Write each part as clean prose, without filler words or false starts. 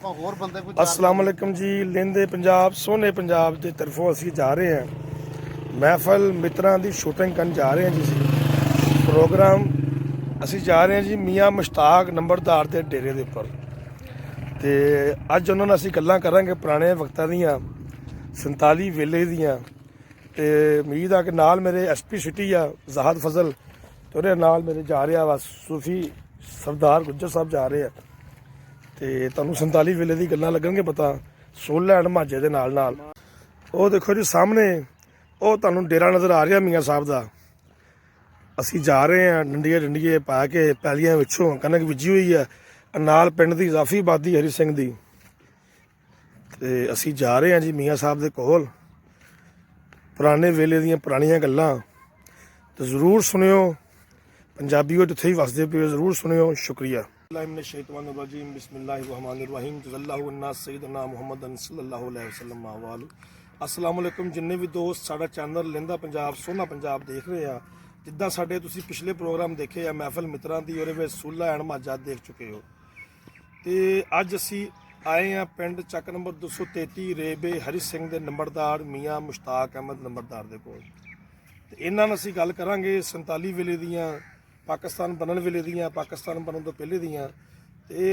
ਆਪਾਂ ਹੋਰ ਬੰਦੇ ਕੋਈ अस्सलाम वालेकुम जी। लेंदे पंजाब सोने पंजाब की तरफों असी जा रहे हैं महफल मित्रां की शूटिंग करन जा रहे हैं जी। प्रोग्राम असी जा रहे हैं जी मियाँ मुश्ताक नंबरदार के डेरे के उपर। तो अज उन्होंने असी गल्लां करांगे पुराने वक्तां दियां 47 वेले दियां। ते उम्मीद आ कि नाल मेरे SP सिटी आ ज़ाहद फजल ते उहदे नाल मेरे जा रहा वा सूफी सरदार गुज्जर साहब जा रहे हैं। तो तुहानूं 47 वेले दी गल्लां लगणगे पता सुन लैण माझे दे नाल नाल। ਉਹ देखो जी सामने ਉਹ ਤੁਹਾਨੂੰ डेरा नज़र आ रहा मियाँ साहब का। ਅਸੀਂ जा रहे हैं डंडिए डंडिए पा के पैलियां विचों कनक बीजी हुई है नाल पिंड की इजाफी आबादी हरी सिंह की। तो ਅਸੀਂ जा रहे हैं जी मियाँ साहब के कोल पुराने वेले दियां पुरानियां गल्लां। तो जरूर सुनियो पंजाबीओ जिथे ही वसदे पे जरूर सुनियो। शुक्रिया। अस्सलाम वालेकुम जिन्ने भी दोस्त साडा चैनल लेंदा पंजाब सोना पंजाब देख रहे हैं। जिद्दां साडे तुसीं पिछले प्रोग्राम देखे आ महफल मित्रां दी ਉਹਦੇ ਵਿੱਚ सूला एंड माझा देख चुके हो। तो अज असी आए हैं पिंड ਚੱਕ नंबर 233 रेबे हरी सिंह के नंबरदार मियाँ मुश्ताक अहमद नंबरदार के कोल। ते इन्हां नाल असी गल करांगे 47 वेले दियां पाकिस्तान बनन वेले दियां पाकिस्तान बनन तो पहले दियां। ते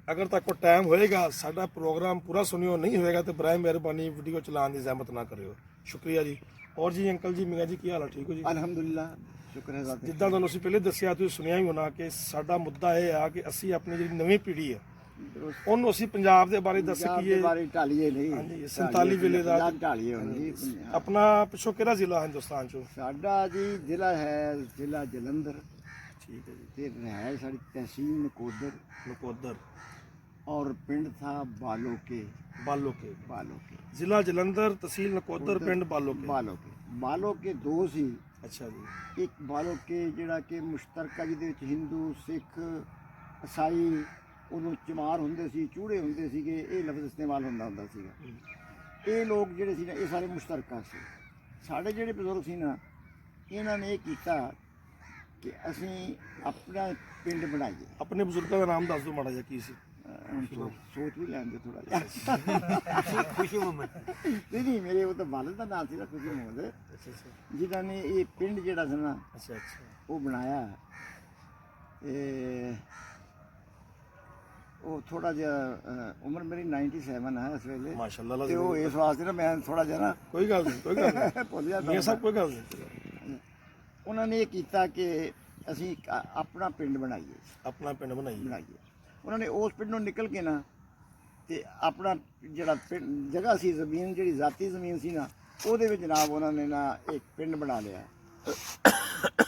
अगर तक को टाइम होएगा साडा प्रोग्राम पूरा सुनियो, नहीं होएगा तो बराए मेहरबानी वीडियो चलाने की जहमत ना करियो। शुक्रिया जी। और जी अंकल जी मियाँ जी की हाल है? ठीक हो जी? अल्हम्दुलिल्लाह शुक्र है। जिद्दां तुहानूं असीं पहले दस्सिया तुसीं सुनिया ही होना कि साडा मुद्दा यह है कि असीं अपनी जिहड़ी नवीं पीढ़ी है ਉਹਨੂੰ ਅਸੀਂ ਪੰਜਾਬ ਦੇ ਬਾਰੇ ਦੱਸ ਸਕੀਏ। ਬਾਰੇ ਢਾਲੀਏ ਨਹੀਂ ਹਾਂਜੀ 47 ਵੇਲੇ ਦਾ ਢਾਲੀਏ ਹੁੰਦੀ। ਆਪਣਾ ਪਿੱਛੋਂ ਕਿਹੜਾ ਜ਼ਿਲ੍ਹਾ ਹਿੰਦੁਸਤਾਨ ਚੋਂ? ਸਾਡਾ ਜੀ ਜ਼ਿਲ੍ਹਾ ਹੈ ਜ਼ਿਲ੍ਹਾ ਜਲੰਧਰ। ਠੀਕ ਹੈ ਜੀ। ਤੇ ਹੈ ਸਾਡੀ ਤਹਿਸੀਲ ਨਕੋਦਰ ਨਕੋਦਰ और पिंड था बालोके। बालोके बालोके ਜ਼ਿਲ੍ਹਾ ਜਲੰਧਰ ਤਹਿਸੀਲ ਨਕੋਦਰ ਪਿੰਡ ਬਾਲੋਕੇ। बालोके बालोके दो सी। ਅੱਛਾ ਜੀ। ਇੱਕ ਬਾਲੋਕੇ ਜਿਹੜਾ ਕਿ ਮੁਸ਼ਤਰਕਾ ਜਿਹਦੇ ਵਿੱਚ ਹਿੰਦੂ ਸਿੱਖ ਈਸਾਈ ਉਹਨੂੰ ਚਮਾਰ ਹੁੰਦੇ ਸੀ ਚੂੜੇ ਹੁੰਦੇ ਸੀਗੇ ਇਹ ਲਫ਼ਜ਼ ਇਸਤੇਮਾਲ ਹੁੰਦਾ ਸੀਗਾ। ਇਹ ਲੋਕ ਜਿਹੜੇ ਸੀ ਨਾ ਇਹ ਸਾਰੇ ਮੁਸ਼ਤਰਕਾ ਸੀ। ਸਾਡੇ ਜਿਹੜੇ ਬਜ਼ੁਰਗ ਸੀ ਨਾ ਇਹਨਾਂ ਨੇ ਇਹ ਕੀਤਾ ਕਿ ਅਸੀਂ ਆਪਣਾ ਪਿੰਡ ਬਣਾਈਏ। ਆਪਣੇ ਬਜ਼ੁਰਗਾਂ ਦਾ ਨਾਮ ਦੱਸ ਦਿਓ ਮਾੜਾ ਜਿਹਾ ਕੀ ਸੀ? सोच भी लेंगे थोड़ा जिहा खुशी मोहम्मद नहीं मेरे वो तो वालिद का नाम था खुशी मोहम्मद जिन्होंने ये पिंड जिहड़ा सी ना वो बनाया। वो थोड़ा जिहा उम्र मेरी 97 है इस वेले माशाअल्लाह। ते वो इस वास्ते ना मैं थोड़ा जिहा ना कोई गल नहीं कोई गल नहीं भुल जाता मियां साहब कोई गल नहीं। उन्होंने ये किया कि असीं अपना पिंड बनाइए। अपना पिंड बनाइए। उन्होंने उस पिंड ਨੂੰ ਨਿਕਲ ਕੇ ਨਾ ਤੇ ਆਪਣਾ ਜਿਹੜਾ ਜਗ੍ਹਾ ਸੀ ਜ਼ਮੀਨ ਜਿਹੜੀ ਜ਼ਾਤੀ ਜ਼ਮੀਨ ਸੀ ਨਾ ਉਹਦੇ ਵਿੱਚ ਜਨਾਬ ਉਹਨਾਂ ਨੇ ਨਾ ਇੱਕ ਪਿੰਡ ਬਣਾ ਲਿਆ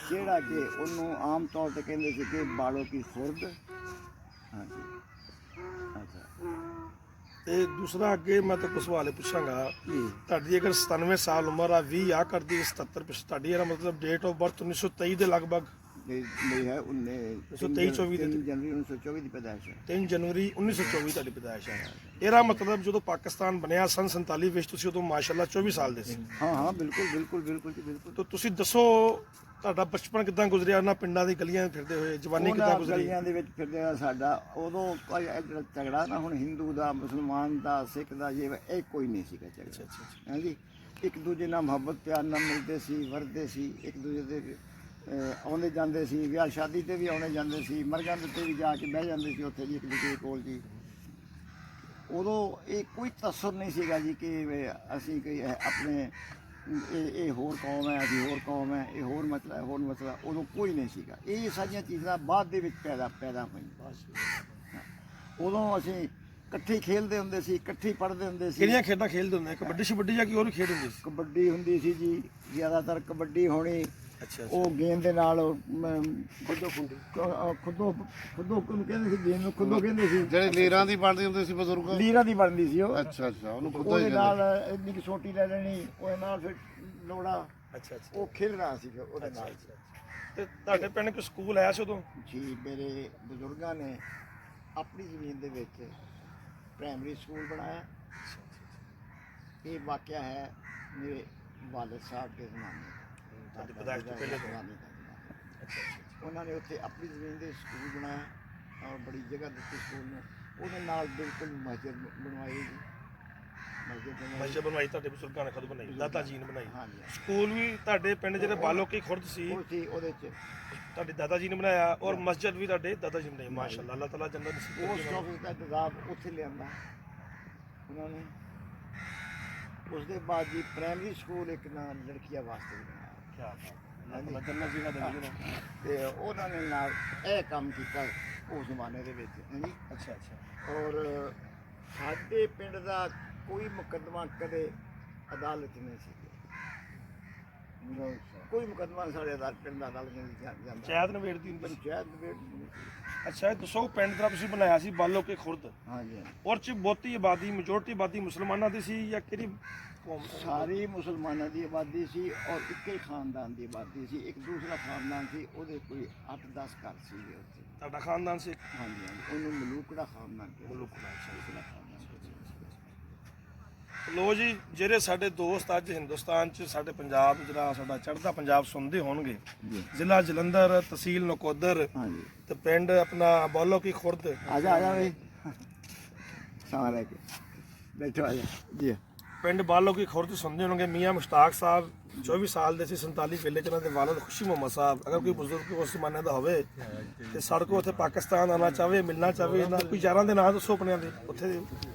ਜਿਹੜਾ ਕਿ ਉਹਨੂੰ ਆਮ ਤੌਰ ਤੇ ਕਹਿੰਦੇ ਸੀ ਕਿ ਬਾਲੋ ਕੀ ਖੁਰਦ। ਹਾਂਜੀ ਅੱਛਾ। ਤੇ ਦੂਸਰਾ ਅੱਗੇ ਮੈਂ ਤਾਂ ਕੁਝ ਸਵਾਲ ਪੁੱਛਾਂਗਾ ਤੁਹਾਡੀ ਅਗਰ 97 ਸਾਲ ਉਮਰ ਆ 20 ਆ ਕਰਦੀ 77 ਪਿਛ ਤੁਹਾਡੀ ਇਹਦਾ ਮਤਲਬ ਡੇਟ ਆਫ ਬਰਥ 1923 ਦੇ ਲਗਭਗ नहीं है। 1923 जनवरी 1924 की पैदाइश है। 3 जनवरी 1924 ਤੁਹਾਡੀ ਪੈਦਾਇਸ਼ ਹੈ। ਇਹਦਾ ਮਤਲਬ ਜਦੋਂ ਪਾਕਿਸਤਾਨ ਬਣਿਆ ਸਨ 47 ਵਿੱਚ ਤੁਸੀਂ ਉਦੋਂ ਮਾਸ਼ਾਅੱਲਾ 24 ਸਾਲ ਦੇ ਸੀ। ਹਾਂ ਹਾਂ ਬਿਲਕੁਲ ਬਿਲकुल ਬਿਲਕੁਲ ਜੀ ਬਿਲकुल। ਤਾਂ ਤੁਸੀਂ ਦੱਸੋ ਤੁਹਾਡਾ ਬਚਪਨ ਕਿੱਦਾਂ ਗੁਜ਼ਰਿਆ ਉਹਨਾਂ ਪਿੰਡਾਂ ਦੀ ਗਲੀਆਂ ਵਿੱਚ ਫਿਰਦੇ ਹੋਏ? ਜਵਾਨੀ ਕਿੱਦਾਂ ਗੁਜ਼ਰੀ? ਗਲੀਆਂ ਦੇ ਵਿੱਚ ਫਿਰਦੇ ਆ ਸਾਡਾ ਉਦੋਂ ਕੋਈ ਜਿਹੜਾ ਝਗੜਾ ਨਾ ਹੁਣ ਹਿੰਦੂ ਦਾ ਮੁਸਲਮਾਨ ਦਾ ਸਿੱਖ ਦਾ ਇਹ ਕੋਈ ਨਹੀਂ ਸੀਗਾ ਝਗੜਾ। ਅੱਛਾ ਹਾਂਜੀ। ਇੱਕ ਦੂਜੇ ਨਾਲ ਮੁਹੱਬਤ ਪਿਆਰ ਨਾਲ ਮਿਲਦੇ ਸੀ ਵਰਦੇ ਸੀ ਇੱਕ ਦੂਜੇ ਦੇ ਆਉਂਦੇ ਜਾਂਦੇ ਸੀ ਵਿਆਹ ਸ਼ਾਦੀ ਤੇ ਵੀ ਆਉਣੇ ਜਾਂਦੇ ਸੀ ਮਰਗਾਂ ਦੇ ਉੱਤੇ ਵੀ ਜਾ ਕੇ ਬਹਿ ਜਾਂਦੇ ਸੀ ਉੱਥੇ ਜੀ ਇੱਕ ਦੂਜੇ ਕੋਲ ਜੀ। ਉਦੋਂ ਇਹ ਕੋਈ ਤਸਰ ਨਹੀਂ ਸੀਗਾ ਜੀ ਕਿ ਅਸੀਂ ਕੋਈ ਆਪਣੇ ਇਹ ਹੋਰ ਕੌਮ ਹੈ ਅਸੀਂ ਹੋਰ ਕੌਮ ਹੈ ਇਹ ਹੋਰ ਮਸਲਾ ਉਦੋਂ ਕੋਈ ਨਹੀਂ ਸੀਗਾ। ਇਹ ਸਾਰੀਆਂ ਚੀਜ਼ਾਂ ਬਾਅਦ ਦੇ ਵਿੱਚ ਪੈਦਾ ਹੋਈਆਂ। ਉਦੋਂ ਅਸੀਂ ਇਕੱਠੇ ਖੇਡਦੇ ਹੁੰਦੇ ਸੀ ਇਕੱਠੇ ਪੜ੍ਹਦੇ ਹੁੰਦੇ ਸੀ। ਕਿਹੜੀਆਂ ਖੇਡਾਂ ਖੇਡਦੇ ਹੁੰਦੇ? ਕਬੱਡੀ ਸ਼ਬੱਡੀ ਜਾਂ ਕੀ ਹੋਰ ਖੇਡ ਹੁੰਦੀ ਸੀ? ਕਬੱਡੀ ਹੁੰਦੀ ਸੀ ਜੀ ਜ਼ਿਆਦਾਤਰ ਕਬੱਡੀ ਹੋਣੀ। ਅੱਛਾ। ਉਹ ਗੇਂਦ ਦੇ ਨਾਲ ਖੁੱਦੋ ਕਹਿੰਦੇ ਸੀ ਗੇਂਦ ਨੂੰ ਖੁੱਦੋ ਕਹਿੰਦੇ ਸੀ ਜਿਹੜੇ ਲੀਰਾਂ ਦੀ ਬਣਦੀ ਹੁੰਦੀ ਸੀ ਬਜ਼ੁਰਗ ਲੀਰਾਂ ਦੀ ਬਣਦੀ ਸੀ ਉਹ। ਅੱਛਾ ਉਹਨੂੰ ਖੁੱਦੋ ਉਹਦੇ ਨਾਲ ਇੰਨੀ ਕੁ ਛੋਟੀ ਲੈ ਲੈਣੀ ਉਹਦੇ ਨਾਲ ਫਿਰ ਲੋੜਾ। ਅੱਛਾ ਉਹ ਖੇਡਣਾ ਸੀ ਫਿਰ ਉਹਦੇ ਨਾਲ। ਤੇ ਤੁਹਾਡੇ ਪਿੰਡ ਕੋਈ ਸਕੂਲ ਆਇਆ ਸੀ ਉਦੋਂ? ਜੀ ਮੇਰੇ ਬਜ਼ੁਰਗਾਂ ਨੇ ਆਪਣੀ ਜ਼ਮੀਨ ਦੇ ਵਿੱਚ ਪ੍ਰਾਇਮਰੀ ਸਕੂਲ ਬਣਾਇਆ। ਇਹ ਵਾਕਿਆ ਹੈ ਮੇਰੇ ਵਾਲਿਦ ਸਾਹਿਬ ਦੇ ਜ਼ਮਾਨੇ ਤੁਹਾਡੀ ਪੈਦਾਇਸ਼ ਤੋਂ ਪਹਿਲੇ ਉਹਨਾਂ ਨੇ ਉੱਥੇ ਆਪਣੀ ਜ਼ਮੀਨ ਦੇ ਸਕੂਲ ਬਣਾਇਆ ਔਰ ਬੜੀ ਜਗ੍ਹਾ ਦਿੱਤੀ ਸਕੂਲ ਨੂੰ। ਉਹਦੇ ਨਾਲ ਬਿਲਕੁਲ ਮਸਜਿਦ ਬਣਵਾਈ ਜੀ, ਮਸਜਿਦ ਬਣਵਾਈ। ਮਸਜਿਦ ਬਣਵਾਈ ਤੁਹਾਡੇ ਬਜ਼ੁਰਗਾਂ ਨੇ ਖੁਦ ਬਣਾਈ, ਦਾਦਾ ਜੀ ਨੇ ਬਣਾਈ। ਹਾਂਜੀ ਸਕੂਲ ਵੀ ਤੁਹਾਡੇ ਪਿੰਡ ਜਿਹੜੇ ਬਾਲੋਕੀ ਖੁਰਦ ਸੀ ਉਹ ਸੀ ਉਹਦੇ 'ਚ ਤੁਹਾਡੇ ਦਾਦਾ ਜੀ ਨੇ ਬਣਾਇਆ, ਔਰ ਮਸਜਿਦ ਵੀ ਤੁਹਾਡੇ ਦਾਦਾ ਜੀ ਨੇ ਬਣਾਈ। ਮਾਸ਼ਾਅੱਲਾ, ਅੱਲਾਹ ਤਾਲਾ ਜੰਨਤ ਨਸੀਬ ਕਰੇ ਉਸ ਉਹਨਾਂ ਨੂੰ। ਆਫਿਸ ਦਾ ਇੰਤਜ਼ਾਮ ਉੱਥੇ ਲਿਆਂਦਾ ਉਹਨਾਂ ਨੇ। ਉਸ ਦੇ ਬਾਅਦ ਜੀ ਪ੍ਰਾਇਮਰੀ ਸਕੂਲ ਇੱਕ ਨਾ ਲੜਕੀਆਂ ਵਾਸਤੇ ਵੀ ਬਣਾਇਆ। ਕਿਆ ਬਾਤ ਹੈ, ਅੱਲਾਹ ਤਾਲਾ ਜੰਨਤ ਜੀ ਦਾ ਦੇਵੇ ਉਹਨਾਂ ਨੂੰ। ਤੇ ਉਹਨਾਂ ਨੇ ਨਾਲ ਇਹ ਕੰਮ ਕੀਤਾ ਉਸ ਜ਼ਮਾਨੇ ਦੇ ਵਿੱਚ ਹਾਂਜੀ। ਅੱਛਾ ਅੱਛਾ। ਔਰ ਸਾਡੇ ਪਿੰਡ ਦਾ ਕੋਈ ਮੁਕੱਦਮਾ ਕਦੇ ਅਦਾਲਤ ਨਹੀਂ ਸੀ ਕੋਈ ਮੁਕੱਦਮਾ ਸਾਡੇ ਪਿੰਡ ਦਾ ਅਦਾਲਤ ਨਹੀਂ ਜਾਂਦਾ। ਪੰਚਾਇਤ ਨਵੇੜਦੀ ਹੁੰਦੀ ਸੀ। ਪੰਚਾਇਤ ਨਿਬੇੜ ਦਿੰਦੀ ਸੀ। ਅੱਛਾ, ਇਹ ਦੱਸੋ ਪਿੰਡ ਦਾ ਤੁਸੀਂ ਬਣਾਇਆ ਸੀ ਬਾਲੋਕੀ ਖੁਰਦ, ਹਾਂਜੀ ਹਾਂਜੀ। ਔਰ ਚ ਬਹੁਤੀ ਆਬਾਦੀ ਮੈਜੋਰਟੀ ਆਬਾਦੀ ਮੁਸਲਮਾਨਾਂ ਦੀ ਸੀ ਜਾਂ ਕਿਹੜੀ ਕੌਮ? ਸਾਰੀ ਮੁਸਲਮਾਨਾਂ ਦੀ ਆਬਾਦੀ ਸੀ ਔਰ ਇੱਕੇ ਖਾਨਦਾਨ ਦੀ ਆਬਾਦੀ ਸੀ। ਇੱਕ ਦੂਸਰਾ ਖਾਨਦਾਨ ਸੀ, ਉਹਦੇ ਕੋਈ 8-10 ਘਰ ਸੀਗੇ ਉੱਥੇ। ਤੁਹਾਡਾ ਖਾਨਦਾਨ ਸੀ? ਹਾਂਜੀ ਹਾਂਜੀ, ਉਹਨੂੰ ਮਲੂਕੜਾ ਖਾਨਦਾਨ ਕਹਿੰਦੇ। ਮਲੂਕੜਾ, ਅੱਛਾ। ਮਲੂਕੜਾ ਖਾਨਦਾਨ। ਲੋ ਜੀ, ਜਿਹੜੇ ਸਾਡੇ ਦੋਸਤ ਅੱਜ ਹਿੰਦੁਸਤਾਨ 'ਚ ਸਾਡੇ ਪੰਜਾਬ ਜਿਹੜਾ ਸਾਡਾ ਚੜ੍ਹਦਾ ਪੰਜਾਬ ਸੁਣਦੇ ਹੋਣਗੇ, ਜੀ ਜ਼ਿਲ੍ਹਾ ਜਲੰਧਰ, ਤਹਿਸੀਲ ਨਕੋਦਰ ਹਾਂਜੀ। ਤੇ ਪਿੰਡ ਆਪਣਾ ਬਾਲੋਕੀ ਖੁਰਦ, ਆ ਜਾ ਵੇ ਸਾਰਾ ਲੈ ਕੇ ਬੈਠੋ ਆ ਜਾ ਜੀ। ਪਿੰਡ ਬਾਲੋਕੀ ਖੁਰਦ ਸੁਣਦੇ ਹੋਣਗੇ। ਮੀਆਂ ਮੁਸ਼ਤਾਕ ਸਾਹਿਬ 24 ਸਾਲ ਦੇ ਸੀ 47 ਵੇਲੇ 'ਚ ਉਹਨਾਂ ਦੇ ਵਾਲਦ ਖੁਸ਼ੀ ਮੁਹੰਮਦ ਸਾਹਿਬ। ਅਗਰ ਕੋਈ ਬਜ਼ੁਰਗ ਉਸ ਜ਼ਮਾਨੇ ਦਾ ਹੋਵੇ ਤੇ ਸਾਡੇ ਕੋਲ ਉੱਥੇ ਪਾਕਿਸਤਾਨ ਆਉਣਾ ਚਾਹਵੇ, ਮਿਲਣਾ ਚਾਹਵੇ, ਨਾ ਕੋਈ ਯਾਰਾਂ ਦੇ ਨਾਂ ਦੱਸੋ ਆਪਣਿਆਂ ਦੇ ਉੱਥੇ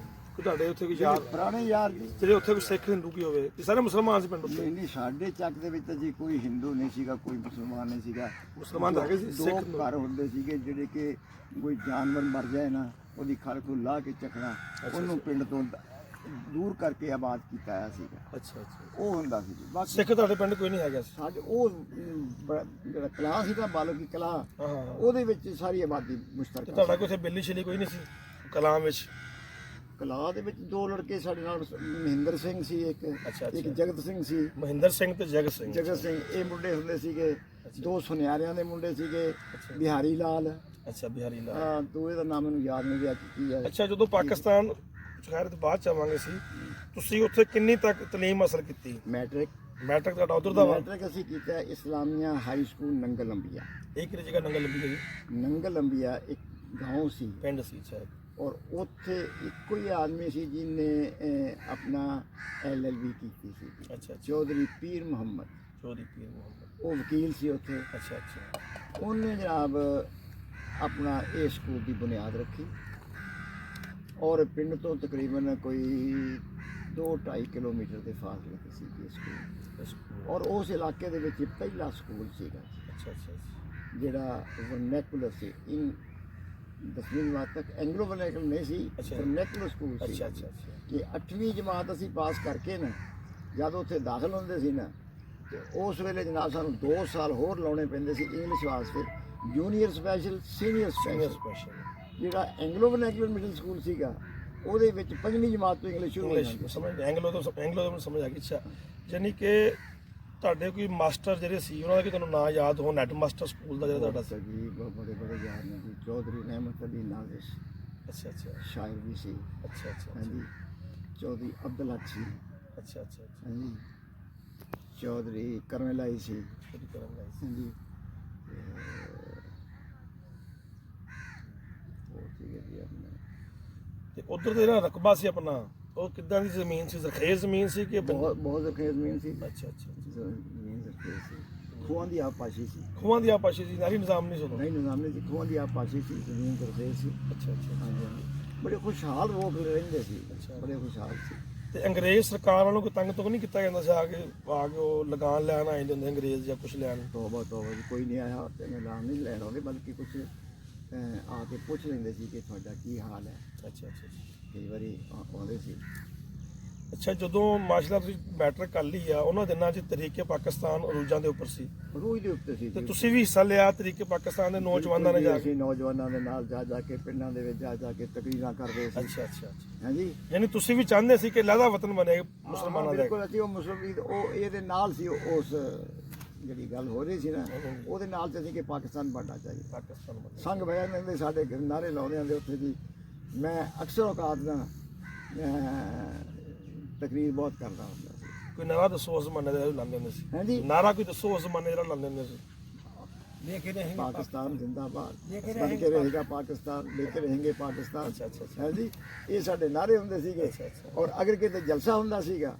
ਕੋਈ ਤੁਹਾਡੇ ਉੱਥੇ ਕੋਈ ਯਾਰ ਪੁਰਾਣੇ ਯਾਰ ਜੀ। ਜਿਹੜੇ ਉੱਥੇ ਕੋਈ ਸਿੱਖ ਹਿੰਦੂ ਕੀ ਹੋਵੇ, ਇਹ ਸਾਰੇ ਮੁਸਲਮਾਨ ਸੀ ਪਿੰਡ ਉੱਤੇ? ਨਹੀਂ ਨਹੀਂ, ਸਾਡੇ ਚੱਕ ਦੇ ਵਿੱਚ ਤਾਂ ਜੀ ਕੋਈ ਹਿੰਦੂ ਨਹੀਂ ਸੀਗਾ, ਕੋਈ ਮੁਸਲਮਾਨ ਨਹੀਂ ਸੀਗਾ। ਮੁਸਲਮਾਨ ਤਾਂ ਹੈਗੇ ਸੀ, ਦੋ ਸਿੱਖ ਘਰ ਹੁੰਦੇ ਸੀਗੇ ਜਿਹੜੇ ਕਿ ਕੋਈ ਜਾਨਵਰ ਮਰ ਜਾਏ ਨਾ, ਉਹਦੀ ਖਲ ਨੂੰ ਲਾ ਕੇ ਚੱਕਣਾ, ਉਹਨੂੰ ਪਿੰਡ ਤੋਂ ਦੂਰ ਕਰਕੇ ਆਬਾਦ ਕੀਤਾ ਹੋਇਆ ਸੀਗਾ। ਅੱਛਾ ਅੱਛਾ। ਉਹ ਹੁੰਦਾ ਸੀ ਜੀ। ਬਾਕੀ ਸਿੱਖ ਤੁਹਾਡੇ ਪਿੰਡ ਕੋਈ ਨਹੀਂ ਹੈਗਾ ਸੀ? ਸਾਡੇ ਉਹ ਜਿਹੜਾ ਕਲਾਂ ਸੀ ਨਾ ਬਾਲੋਕੀ ਕਲਾਂ, ਹਾਂ ਹਾਂ। ਉਹਦੇ ਵਿੱਚ ਸਾਰੀ ਆਬਾਦੀ ਤੇ ਮੁਸ਼ਤਰਕ ਤੁਹਾਡਾ ਕੋਈ ਉੱਥੇ ਬਿੱਲੀ ਛਿਲੀ ਕੋਈ ਨਹੀਂ ਸੀ ਕਲਾਂ ਵਿੱਚ? ਕਲਾਂ ਦੇ ਵਿੱਚ ਦੋ ਲੜਕੇ ਸਾਡੇ ਨਾਲ, ਮਹਿੰਦਰ ਸਿੰਘ ਸੀ ਇੱਕ, ਅੱਛਾ, ਇੱਕ ਅੱਛਾ। ਜਗਤ ਸਿੰਘ ਸੀ। ਮਹਿੰਦਰ ਸਿੰਘ ਤੇ ਜਗਤ ਸਿੰਘ। ਜਗਤ ਸਿੰਘ ਇਹ ਮੁੰਡੇ ਹੁੰਦੇ ਸੀਗੇ। ਦੋ ਸੁਨਿਆਰਿਆਂ ਦੇ ਮੁੰਡੇ ਸੀਗੇ, ਬਿਹਾਰੀ ਲਾਲ। ਅੱਛਾ, ਬਿਹਾਰੀ ਲਾਲ। ਦੋ ਇਹਦਾ ਨਾਮ ਮੈਨੂੰ ਯਾਦ ਨਹੀਂ ਰਿਹਾ ਕੀ ਹੈ। ਅੱਛਾ, ਜਦੋਂ ਪਾਕਿਸਤਾਨ ਖੈਰ ਤੋਂ ਬਾਅਦ ਚ ਆਵਾਂਗੇ ਸੀ, ਤੁਸੀਂ ਉੱਥੇ ਕਿੰਨੀ ਤੱਕ ਤਾਲੀਮ ਹਾਸਲ ਕੀਤੀ? ਮੈਟ੍ਰਿਕ ਮੈਟ੍ਰਿਕ ਤੁਹਾਡਾ ਉਧਰ ਦਾ ਵਾ? ਮੈਟ੍ਰਿਕ ਅਸੀਂ ਕੀਤਾ ਇਸਲਾਮੀਆ ਹਾਈ ਸਕੂਲ ਨੰਗਲ ਅੰਬੀਆ। ਇਹ ਕਿਹੜੀ ਜਗ੍ਹਾ ਨੰਗਲ ਲੰਬੀ ਗਈ? ਨੰਗਲ ਅੰਬੀਆ ਇੱਕ گاؤں ਸੀ ਪਿੰਡ ਸੀ ਸ਼ਾਇਦ। ਔਰ ਉੱਥੇ ਇੱਕੋ ਹੀ ਆਦਮੀ ਸੀ ਜਿਹਨੇ ਆਪਣਾ LLB ਕੀਤੀ ਸੀ, ਅੱਛਾ ਅੱਛਾ। ਚੌਧਰੀ ਪੀਰ ਮੁਹੰਮਦ। ਚੌਧਰੀ ਪੀਰ ਮੁਹੰਮਦ। ਉਹ ਵਕੀਲ ਸੀ ਉੱਥੇ। ਅੱਛਾ ਅੱਛਾ। ਉਹਨੇ ਜਨਾਬ ਆਪਣਾ ਇਹ ਸਕੂਲ ਦੀ ਬੁਨਿਆਦ ਰੱਖੀ ਔਰ ਪਿੰਡ ਤੋਂ ਤਕਰੀਬਨ ਕੋਈ 2-2.5 ਕਿਲੋਮੀਟਰ ਦੇ ਫਾਸਲੇ ਤੇ ਸੀ ਇਹ ਸਕੂਲ। ਔਰ ਉਸ ਇਲਾਕੇ ਦੇ ਵਿੱਚ ਪਹਿਲਾ ਸਕੂਲ ਸੀਗਾ ਅੱਛਾ ਅੱਛਾ। ਜਿਹੜਾ ਵਰਨੈਕੂਲਰ ਸੀ। ਇਨ 10ਵੀਂ ਜਮਾਤ ਤੱਕ ਐਂਗਲੋ ਵਰਨੈਕੂਲਰ ਨਹੀਂ ਸੀ, ਅੱਛਾ। ਵਰਨੈਕੂਲਰ ਸਕੂਲ ਸੀ। ਅੱਛਾ ਅੱਛਾ ਅੱਛਾ। ਕਿ 8ਵੀਂ ਜਮਾਤ ਅਸੀਂ ਪਾਸ ਕਰਕੇ ਨਾ ਜਦ ਉੱਥੇ ਦਾਖਲ ਹੁੰਦੇ ਸੀ ਨਾ, ਤੇ ਉਸ ਵੇਲੇ ਜਨਾਬ ਸਾਨੂੰ 2 ਸਾਲ ਹੋਰ ਲਾਉਣੇ ਪੈਂਦੇ ਸੀ ਇੰਗਲਿਸ਼ ਵਾਸਤੇ, junior special, senior senior special. Special. ਜਿਹੜਾ ਐਂਗਲੋ ਵਰਨੈਕੂਲਰ ਮਿਡਲ ਸਕੂਲ ਸੀਗਾ ਉਹਦੇ ਵਿੱਚ 5ਵੀਂ ਜਮਾਤ ਤੋਂ ਇੰਗਲਿਸ਼ ਸ਼ੁਰੂ ਹੋ ਜਾਂਦੀ ਇੰਗਲਿਸ਼ ਸਮਝ ਐਂਗਲੋ ਤੋਂ ਮੈਨੂੰ ਸਮਝ ਆ ਗਈ। ਅੱਛਾ, ਯਾਨੀ ਕਿ ਤੁਹਾਡੇ ਕੋਈ ਮਾਸਟਰ ਜਿਹੜੇ ਸੀ ਉਹਨਾਂ ਦਾ ਕਿ ਤੁਹਾਨੂੰ ਨਾਂ ਯਾਦ ਹੋ? ਹੈਡ ਮਾਸਟਰ ਸਕੂਲ ਦਾ ਜਿਹੜਾ ਤੁਹਾਡਾ ਸੀ? ਜੀ ਬੜੇ ਬੜੇ ਯਾਰ ਨੇ ਜੀ। ਚੌਧਰੀ ਰਹਿਮਤ ਅਲੀ ਨਾਜ਼ਿਸ਼ ਅੱਛਾ ਅੱਛਾ। ਸ਼ਾਇਰ ਵੀ ਸੀ। ਅੱਛਾ ਅੱਛਾ। ਹਾਂਜੀ। ਚੌਧਰੀ ਅਬਦੁਲ ਹਕ ਸੀ। ਅੱਛਾ ਅੱਛਾ। ਹਾਂਜੀ। ਚੌਧਰੀ ਕਰਮਲਾਈ ਸੀ। ਸ਼ੁਰੂ ਕਰਨ ਦਾ ਸੀ। ਹਾਂਜੀ। ਉਹ ਸੀਗੇ ਜੀ ਆਪਣੇ ਤੇ ਉਧਰ ਦਾ ਜਿਹੜਾ ਰਕਬਾ ਸੀ ਆਪਣਾ, ਉਹ ਕਿੱਦਾਂ ਦੀ ਜ਼ਮੀਨ ਸੀ? ਜ਼ਰਖੇਜ਼ ਜ਼ਮੀਨ ਸੀ ਕਿ ਬਹੁਤ ਜ਼ਖੇਜ਼ ਜ਼ਮੀਨ ਸੀ। ਅੱਛਾ ਅੱਛਾ। ਜ਼ਮੀਨ ਜ਼ਖੇਜ਼ ਸੀ। ਖੂਹਾਂ ਦੀ ਆਬਾਪਾਸ਼ੀ ਸੀ। ਖੂਹਾਂ ਦੀ ਆਬਾਦੀ ਸੀ, ਨਾਰੀ ਨਿਜ਼ਾਮ ਨਹੀਂ ਸੁਣੋ? ਨਹੀਂ ਨਿਜ਼ਾਮ ਨਹੀਂ ਸੀ, ਖੂਹਾਂ ਦੀ ਆਬਾਪਾਸ਼ੀ ਸੀ, ਜ਼ਮੀਨ ਜ਼ਖੇਜ਼ ਸੀ। ਅੱਛਾ ਅੱਛਾ। ਹਾਂਜੀ ਹਾਂਜੀ। ਬੜੇ ਖੁਸ਼ਹਾਲ ਲੋਕ ਰਹਿੰਦੇ ਸੀ। ਅੱਛਾ। ਬੜੇ ਖੁਸ਼ਹਾਲ ਸੀ। ਤੇ ਅੰਗਰੇਜ਼ ਸਰਕਾਰ ਵੱਲੋਂ ਕੋਈ ਤੰਗ ਤੋਂ ਨਹੀਂ ਕੀਤਾ ਜਾਂਦਾ ਸੀ? ਆ ਕੇ ਉਹ ਲਗਾਨ ਲੈਣ ਆਏ ਹੁੰਦੇ ਅੰਗਰੇਜ਼ ਜਾਂ ਕੁਝ ਲੈਣ? ਤੋਬਾ ਤੋਬਾ ਜੀ, ਕੋਈ ਨਹੀਂ ਆਇਆ ਤੇ ਐਲਾਨ ਨਹੀਂ ਲੈਣ ਆਉਂਦੇ, ਬਲਕਿ ਕੁਝ ਆ ਕੇ ਪੁੱਛ ਲੈਂਦੇ ਸੀ ਕਿ ਤੁਹਾਡਾ ਕੀ ਹਾਲ ਹੈ। ਅੱਛਾ ਅੱਛਾ। ਕਈ ਵਾਰੀ ਆਉਂਦੇ ਸੀ। ਅੱਛਾ, ਜਦੋਂ ਮਾਸ਼ਾਅੱਲਾ ਤੁਸੀਂ ਮੈਟ੍ਰਿਕ ਕਰ ਲਈ ਆ, ਉਹਨਾਂ ਦਿਨਾਂ 'ਚ ਤਰੀਕੇ ਪਾਕਿਸਤਾਨ ਅਰੂਜਾਂ ਦੇ ਉੱਪਰ ਸੀ, ਰੂਹ ਦੇ ਉੱਤੇ ਸੀ ਤੇ ਜੀ। ਤੁਸੀਂ ਵੀ ਹਿੱਸਾ ਲਿਆ ਤਰੀਕੇ ਪਾਕਿਸਤਾਨ ਦੇ ਨੌਜਵਾਨਾਂ ਨੇ ਜਾ ਕੇ? ਅਸੀਂ ਨੌਜਵਾਨਾਂ ਦੇ ਨਾਲ ਜਾ ਜਾ ਕੇ ਪਿੰਡਾਂ ਦੇ ਵਿੱਚ ਜਾ ਜਾ ਕੇ ਤਕਰੀਰਾਂ ਕਰਦੇ ਸੀ। ਅੱਛਾ ਅੱਛਾ। ਹਾਂਜੀ। ਯਾਨੀ ਤੁਸੀਂ ਵੀ ਚਾਹੁੰਦੇ ਸੀ ਕਿ ਲਹਿਦਾ ਵਤਨ ਬਣੇ ਮੁਸਲਮਾਨਾਂ ਦਾ? ਬਿਲਕੁਲ। ਅਸੀਂ ਉਹ ਮੁਸਲਮਾਨ ਉਹ ਇਹਦੇ ਨਾਲ ਸੀ, ਉਸ ਜਿਹੜੀ ਗੱਲ ਹੋ ਰਹੀ ਸੀ ਨਾ ਉਹਦੇ ਨਾਲ ਤੇ ਸੀ ਕਿ ਪਾਕਿਸਤਾਨ ਬਣਨਾ ਚਾਹੀਦਾ। ਪਾਕਿਸਤਾਨ ਬਣੇ। ਸੰਗ ਭੈਣ ਨੇ ਸਾਡੇ ਨਾਰੇ ਲਾਉਂਦੇ ਆਂਦੇ ਉੱਥੇ ਜੀ। ਮੈਂ ਅਕਸਰ ਔਕਾਤ ਦਾ ਤਕਰੀਰ ਬਹੁਤ ਕਰਦਾ ਹੁੰਦਾ ਸੀ। ਕੋਈ ਨਾਰਾ ਦੱਸੋ ਉਸ ਜ਼ਮਾਨੇ ਦਾ ਲਾਉਂਦੇ ਹੁੰਦੇ ਸੀ? ਹਾਂਜੀ। ਨਾਰਾ ਕੋਈ ਦੱਸੋ ਉਸ ਜ਼ਮਾਨੇ ਜਿਹੜਾ ਲਾਉਂਦੇ ਹੁੰਦੇ ਸੀ? लेके रहेंगे ਪਾਕਿਸਤਾਨ ਜ਼ਿੰਦਾਬਾਦ, लेके ਬਣ ਕੇ ਰਹੇਗਾ ਪਾਕਿਸਤਾਨ, ਲੈ ਕੇ ਰਹੇਂਗੇ ਪਾਕਿਸਤਾਨ। ਹੈ ਜੀ, ਇਹ ਸਾਡੇ ਨਾਰੇ ਹੁੰਦੇ ਸੀਗੇ। ਔਰ ਅਗਰ ਕਿਤੇ ਜਲਸਾ ਹੁੰਦਾ ਸੀਗਾ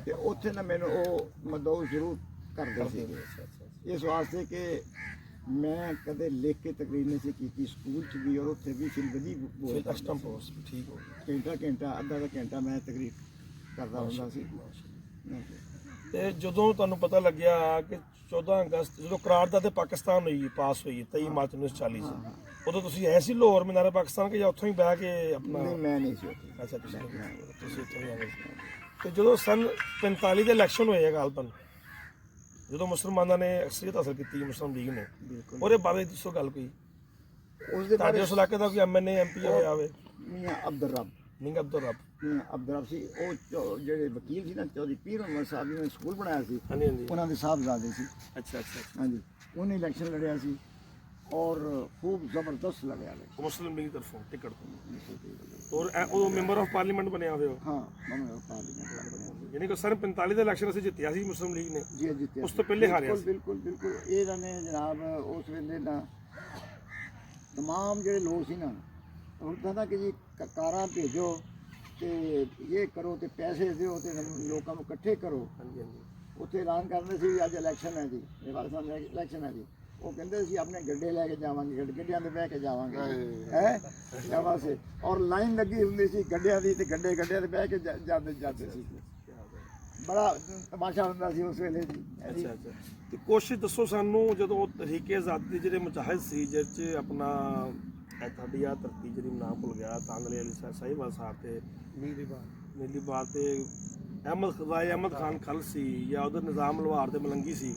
ਤੇ ਉੱਥੇ ਨਾ ਮੈਨੂੰ ਉਹ ਮਦਊ ਜ਼ਰੂਰ ਕਰਦੇ ਸੀਗੇ, ਇਸ ਵਾਸਤੇ ਕਿ ਮੈਂ ਕਦੇ ਲਿਖ ਕੇ ਤਕਰੀਰ ਨਹੀਂ ਸੀ ਕੀਤੀ, ਸਕੂਲ 'ਚ ਵੀ ਔਰ ਉੱਥੇ ਵੀ ਫਿਲਵਦੀ ਬੋਲਦਾ कस्टम पोस्ट ठीक हो ਘੰਟਾ ਅੱਧਾ ਘੰਟਾ ਮੈਂ ਤਕਰੀਰ ਕਰਦਾ ਹੁੰਦਾ ਸੀ। ਤੇ ਜਦੋਂ ਤੁਹਾਨੂੰ ਪਤਾ ਲੱਗਿਆ ਕਿ 14 ਅਗਸਤ ਜਦੋਂ ਕਰਾਰਦਾਦ ਤੇ ਪਾਕਿਸਤਾਨ ਹੋਈ ਪਾਸ ਹੋਈ 23 ਮਾਰਚ 1940 ਚ, ਉਦੋਂ ਤੁਸੀਂ ਆਏ ਸੀ ਲਾਹੌਰ ਮਨਾਰਾ ਪਾਕਿਸਤਾਨ ਕੇ ਜਾਂ ਉੱਥੋਂ ਹੀ ਬਹਿ ਕੇ ਆਪਣਾ? ਨਹੀਂ, ਮੈਂ ਨਹੀਂ ਸੀ ਉੱਥੇ। ਅੱਛਾ, ਤੁਸੀਂ ਉੱਥੋਂ ਹੀ ਆ ਗਏ ਸੀ। ਤੇ ਜਦੋਂ ਸਨ 45 ਦੇ ਇਲੈਕਸ਼ਨ ਹੋਏ ਗਾਲਪਨ, ਜਦੋਂ ਮੁਸਲਮਾਨਾਂ ਨੇ ਅਕਸਰੀਅਤ ਹਾਸਲ ਕੀਤੀ ਮੁਸਲਿਮ ਲੀਗ ਨੇ, ਬਿਲਕੁਲ ਉਹਦੇ ਬਾਰੇ ਦੱਸੋ ਗੱਲ ਕੋਈ, ਉਸ ਦੇ ਤੁਹਾਡੇ ਉਸ ਇਲਾਕੇ ਦਾ ਕੋਈ ਐਮਐਨਏ ਐਮਪੀ ਹੋਇਆ ਹੋਵੇ? ਮੀਆਂ ਅਬਦੁਰ ਰੱਬ, ਨਿੰਗ ਅਬਦੁਰ ਰੱਬ। ਮੀਆਂ ਅਬਦੁਰ ਰੱਬ ਸੀ ਉਹ ਜਿਹੜੇ ਵਕੀਲ ਸੀ ਨਾ, ਚੌਧਰੀ ਪੀਰ ਅਹਿਮਦ ਸਾਹਿਬ ਜੀ ਨੇ ਸਕੂਲ ਬਣਾਇਆ ਸੀ, ਹਾਂਜੀ ਹਾਂਜੀ। ਉਹਨਾਂ ਦੇ ਸਾਹਿਬਜ਼ਾਦੇ ਸੀ। ਅੱਛਾ ਅੱਛਾ ਅੱਛਾ। ਹਾਂਜੀ, ਉਹਨੇ ਇਲੈਕਸ਼ਨ ਲੜਿਆ ਸੀ ਔਰ ਖੂਬ ਜ਼ਬਰਦਸਤ ਲੜਿਆ ਸੀ। ਮੁਸਲਿਮ ਲੀਗ ਤਰਫੋਂ ਟਿਕਟ ਤੋਂ, ਔਰ ਉਹ ਮੈਂਬਰ ਆਫ ਪਾਰਲੀਮੈਂਟ ਬਣਿਆ ਹੋਵੇ ਉਹ? ਹਾਂ, ਮੈਂਬਰ ਪਾਰਲੀਮੈਂਟ ਬਣਿਆ। ਯਾਨੀ ਕਿ ਸਨ 45 ਦੇ ਇਲੈਕਸ਼ਨ ਅਸੀਂ ਜਿੱਤਿਆ ਸੀ ਮੁਸਲਿਮ ਲੀਗ ਨੇ, ਜੀ ਜਿੱਤਿਆ ਉਸ ਤੋਂ ਪਹਿਲੇ ਹਾਰਿਆ ਸੀ। ਬਿਲਕੁਲ ਬਿਲਕੁਲ। ਇਹਨਾਂ ਨੇ ਜਨਾਬ ਉਸ ਵੇਲੇ ਨਾ ਤਮਾਮ ਜਿਹੜੇ ਲੋਕ ਸੀ ਨਾ, ਹੁਣ ਕਹਿੰਦਾ ਕਿ ਜੀ ਕਾਰਾਂ ਭੇਜੋ ਤੇ ਇਹ ਕਰੋ ਤੇ ਪੈਸੇ ਦਿਓ ਤੇ ਲੋਕਾਂ ਨੂੰ ਇਕੱਠੇ ਕਰੋ। ਹਾਂਜੀ ਹਾਂਜੀ। ਉੱਥੇ ਐਲਾਨ ਕਰਦੇ ਸੀ ਵੀ ਅੱਜ ਇਲੈਕਸ਼ਨ ਹੈ ਜੀ, ਇਹ ਵਾਲੇ ਸਾਲ ਇਲੈਕਸ਼ਨ ਹੈ ਜੀ। ਉਹ ਕਹਿੰਦੇ ਸੀ ਆਪਣੇ ਗੱਡੇ ਲੈ ਕੇ ਜਾਵਾਂਗੇ, ਗੱਡਿਆਂ ਦੇ ਬਹਿ ਕੇ ਜਾਵਾਂਗੇ ਹੈ ਜਾਵਾ ਸੀ। ਔਰ ਲਾਈਨ ਲੱਗੀ ਹੁੰਦੀ ਸੀ ਗੱਡਿਆਂ ਦੀ, ਤੇ ਗੱਡਿਆਂ ਦੇ ਬਹਿ ਕੇ ਜਾਂਦੇ ਸੀ। ਬੜਾ ਤਮਾਸ਼ਾ ਹੁੰਦਾ ਸੀ ਉਸ ਵੇਲੇ ਜੀ। ਅੱਛਾ ਅੱਛਾ। ਤੇ ਕੋਸ਼ਿਸ਼ ਦੱਸੋ ਸਾਨੂੰ, ਜਦੋਂ ਤਹਿਰੀਕੇ ਆਜ਼ਾਦੀ ਦੇ ਜਿਹੜੇ ਮੁਜਾਹਿਦ ਸੀ, ਜਿਸ 'ਚ ਆਪਣਾ ਇਹ ਤੁਹਾਡੀ ਆ ਧਰਤੀ ਜਿਹੜੀ ਨਾਮ ਭੁੱਲ ਗਿਆ, ਤਾਂਦਲੇ ਵਾਲੀ ਸਾਹੀਵਾਲ ਸਾਹਿਬ ਤੇ ਨੀਲੀ ਬਾਗ ਤੇ ਅਹਿਮਦ ਖਾਨ ਖਲ ਸੀ, ਜਾਂ ਉਧਰ ਨਿਜ਼ਾਮ ਲਵਾਰ ਦੇ ਮਲੰਗੀ ਸੀ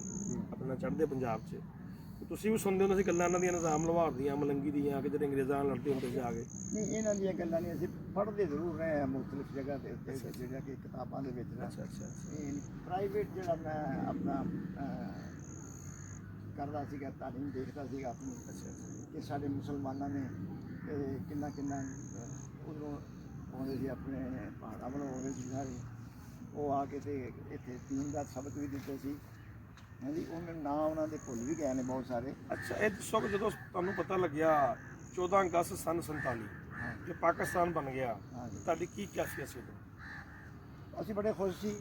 ਆਪਣਾ ਚੜ੍ਹਦੇ ਪੰਜਾਬ 'ਚ, ਤੁਸੀਂ ਵੀ ਸੁਣਦੇ ਹੁੰਦੇ ਸੀ ਗੱਲਾਂ ਇਹਨਾਂ ਦੀਆਂ, ਨਿਜ਼ਾਮ ਲਵਾਰ ਦੀਆਂ, ਮਲੰਗੀ ਦੀਆਂ, ਕਿ ਜਿਹੜੇ ਅੰਗਰੇਜ਼ਾਂ ਨਾਲ ਲੜਦੇ ਹੁੰਦੇ ਜਾ ਕੇ? ਨਹੀਂ, ਇਹਨਾਂ ਦੀਆਂ ਗੱਲਾਂ ਨਹੀਂ, ਅਸੀਂ ਪੜ੍ਹਦੇ ਜ਼ਰੂਰ ਰਹੇ ਹਾਂ ਮੁਖਤਲਿਫ ਜਗ੍ਹਾ ਦੇ ਉੱਤੇ, ਜਿਹੜਾ ਕਿ ਕਿਤਾਬਾਂ ਦੇ ਵਿੱਚ ਨਾ। ਅੱਛਾ ਅੱਛਾ। ਪ੍ਰਾਈਵੇਟ ਜਿਹੜਾ ਮੈਂ ਆਪਣਾ ਕਰਦਾ ਸੀਗਾ, ਤਾਲੀਮ ਦੇਖਦਾ ਸੀਗਾ ਆਪਣੀ, ਕਿ ਸਾਡੇ ਮੁਸਲਮਾਨਾਂ ਨੇ ਕਿੰਨਾ ਉਧਰੋਂ ਆਉਂਦੇ ਸੀ, ਆਪਣੇ ਪਹਾੜਾਂ ਵੱਲੋਂ ਆਉਂਦੇ ਸੀ ਸਾਰੇ, ਉਹ ਆ ਕੇ ਤੇ ਇੱਥੇ ਦੀਨ ਦਾ ਸਬਕ ਵੀ ਦਿੱਤੇ ਸੀ। ਹਾਂਜੀ, ਉਹਨਾਂ ਨਾਂ ਉਹਨਾਂ ਦੇ ਭੁੱਲ ਵੀ ਗਏ ਨੇ ਬਹੁਤ ਸਾਰੇ। ਅੱਛਾ, ਇਹ ਦੱਸੋ ਕਿ ਜਦੋਂ ਤੁਹਾਨੂੰ ਪਤਾ ਲੱਗਿਆ 14 ਅਗਸਤ ਸਨ 47 ਕਿ ਪਾਕਿਸਤਾਨ ਬਣ ਗਿਆ, ਤੁਹਾਡੀ ਕੀ ਕੈਫੀਅਤ ਸੀ ਉਦੋਂ? ਅਸੀਂ ਬੜੇ ਖੁਸ਼ ਸੀ,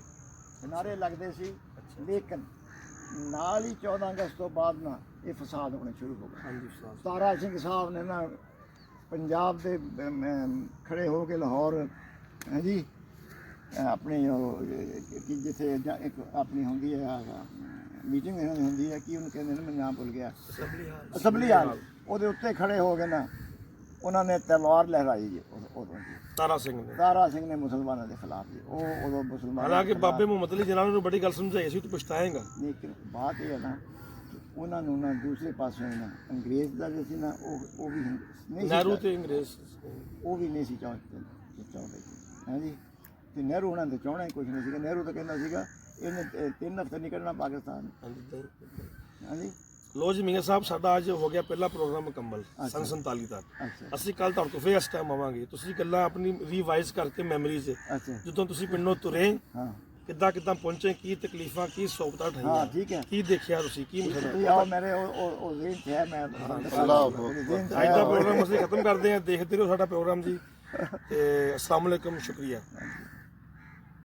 ਨਾਰੇ ਲੱਗਦੇ ਸੀ, ਲੇਕਿਨ ਨਾਲ ਹੀ 14 ਅਗਸਤ ਤੋਂ ਬਾਅਦ ਨਾ ਇਹ ਫਸਾਦ ਹੋਣੇ ਸ਼ੁਰੂ ਹੋ ਗਏ। ਹਾਂਜੀ ਉਸਤਾਦ। ਤਾਰਾ ਸਿੰਘ ਸਾਹਿਬ ਨੇ ਨਾ ਪੰਜਾਬ ਦੇ ਖੜੇ ਹੋ ਕੇ ਲਾਹੌਰ ਹੈ ਜੀ, ਆਪਣੀ ਉਹ ਕਿ ਜਿੱਥੇ ਇੱਕ ਆਪਣੀ ਹੁੰਦੀ ਹੈ ਮੀਟਿੰਗ ਹੁੰਦੀ ਹੈ, ਕੀ ਉਹਨੂੰ ਕਹਿੰਦੇ ਨੇ, ਮੈਂ ਨਾਮ ਭੁੱਲ ਗਿਆ, ਅਸੈਂਬਲੀ ਹਾਲ, ਉਹਦੇ ਉੱਤੇ ਖੜੇ ਹੋ ਗਏ ਨਾ, ਉਹਨਾਂ ਨੇ ਤਲਵਾਰ ਲਹਿਰਾਈ ਜੀ ਉਦੋਂ ਜੀ। ਤਾਰਾ ਸਿੰਘ ਨੇ ਮੁਸਲਮਾਨਾਂ ਦੇ ਖਿਲਾਫ ਜੀ, ਉਹ ਉਦੋਂ ਮੁਸਲਮਾਨ, ਹਾਲਾਂਕਿ ਬਾਬੇ ਮੁਹੰਮਦ ਅਲੀ ਜਨਾਬ ਨੂੰ ਬੜੀ ਗੱਲ ਸਮਝਾਈ ਸੀ, ਤੂੰ ਪਛਤਾਏਂਗਾ। ਲੇਕਿਨ ਬਾਤ ਇਹ ਹੈ ਨਾ, ਉਹਨਾਂ ਨੂੰ ਨਾ ਦੂਸਰੇ ਪਾਸੇ ਨਾ ਅੰਗਰੇਜ਼ ਦਾ ਜੋ ਸੀ ਨਾ, ਉਹ ਵੀ ਨਹੀਂ ਸੀ, ਨਹਿਰੂ ਤੇ ਅੰਗਰੇਜ਼ ਉਹ ਵੀ ਨਹੀਂ ਸੀ ਚਾਹੁੰਦੇ ਹੈ ਜੀ। ਤੇ ਨਹਿਰੂ ਉਹਨਾਂ ਦੇ ਚਾਹੁਣਾ ਹੀ ਕੁਝ ਨਹੀਂ ਸੀਗਾ। ਨਹਿਰੂ ਤਾਂ ਕਹਿੰਦਾ ਸੀਗਾ ਇਹਨੇ 3 ਹਫ਼ਤੇ ਨਿਕਲਣਾ ਪਾਕਿਸਤਾਨ। ਹਾਂਜੀ। ਲੋ ਜੀ ਮੀਆਂ ਸਾਹਿਬ, ਸਾਡਾ ਅੱਜ ਹੋ ਗਿਆ ਪਹਿਲਾ ਪ੍ਰੋਗਰਾਮ ਮੁਕੰਮਲ ਸਨ 47 ਤੱਕ। ਅੱਛਾ ਅਸੀਂ ਕੱਲ ਤੁਹਾਡੇ ਤੋਂ ਫੇਰ ਇਸ ਟਾਈਮ ਆਵਾਂਗੇ, ਤੁਸੀਂ ਗੱਲਾਂ ਆਪਣੀ ਰਿਵਾਈਜ਼ ਕਰਕੇ ਮੈਮਰੀਜ਼, ਅੱਛਾ। ਜਦੋਂ ਤੁਸੀਂ ਪਿੰਡੋਂ ਤੁਰੇ ਹਾਂ, ਕਿੱਦਾਂ ਪਹੁੰਚੇ, ਕੀ ਤਕਲੀਫਾਂ, ਕੀ ਸਹੂਲਤਾਂ ਹਾਂ, ਠਾਈਆਂ, ਠੀਕ ਹੈ। ਕੀ ਦੇਖਿਆ ਤੁਸੀਂ, ਕੀ ਮਸਲਾ? ਤੁਸੀਂ ਆਓ ਮੇਰੇ ਉਹ ਜ਼ੇਨ 'ਚ ਹੈ, ਮੈਂ ਅੱਜ ਦਾ ਪ੍ਰੋਗਰਾਮ ਅਸੀਂ ਖਤਮ ਕਰਦੇ ਹਾਂ। ਦੇਖਦੇ ਰਹੋ ਸਾਡਾ ਪ੍ਰੋਗਰਾਮ ਜੀ, ਤੇ ਅਸਲਾਮ ਵਾਲੇਕੁਮ, ਸ਼ੁਕਰੀਆ।